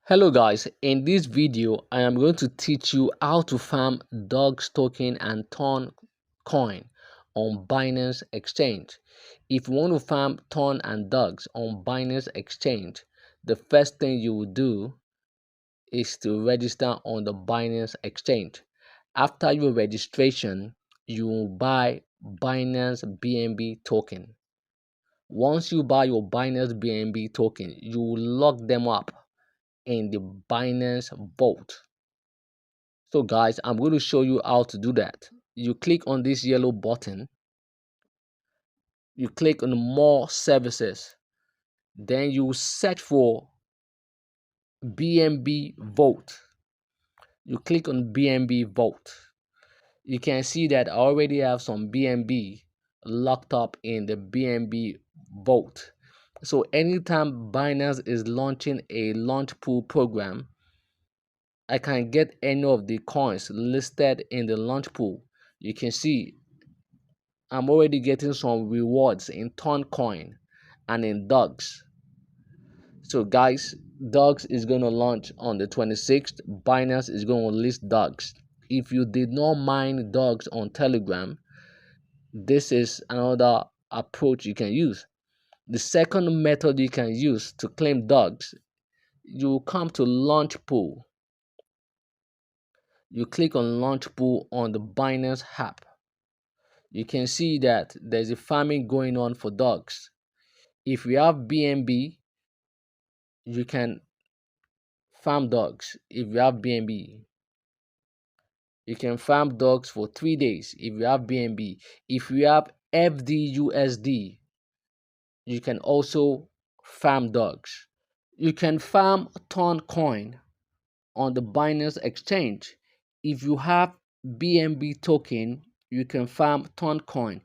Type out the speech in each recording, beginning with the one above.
Hello guys, in this video I am going to teach you how to farm dogs token and ton coin on Binance exchange. If you want to farm ton and dogs on Binance exchange, the first thing you will do is to register on the Binance exchange. After your registration, you will buy Binance BNB token. Once you buy your Binance BNB token, you will lock them up in the Binance vault. So guys, I'm going to show you how to do that. You click on this yellow button, you click on more services, then you search for BNB vault. You click on BNB vault. You can see that I already have some BNB locked up in the BNB vault. So anytime Binance is launching a launch pool program, I can get any of the coins listed in the launch pool. You can see I'm already getting some rewards in ton coin and in dogs. So guys, dogs is going to launch on the 26th. Binance is going to list dogs. If you did not mine dogs on Telegram, this is another approach you can use. The second method you can use to claim dogs, you come to launch pool. You click on launch pool on the Binance app. You can see that there's a farming going on for dogs. If you have BNB, you can farm dogs. If you have BNB, you can farm dogs for 3 days if you have BNB. If you have FDUSD, you can also farm dogs. You can farm ton coin on the Binance exchange. If you have BNB token, you can farm ton coin.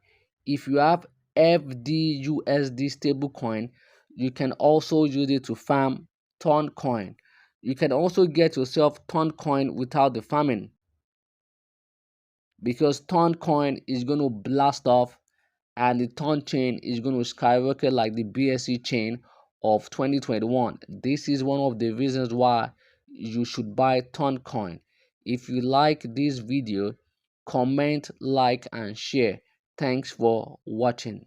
If you have FDUSD stablecoin, you can also use it to farm ton coin. You can also get yourself ton coin without the farming, because ton coin is going to blast off and the ton chain is going to skyrocket like the BSC chain of 2021. This is one of the reasons why you should buy ton coin. If you like this video, comment, like and share. Thanks for watching.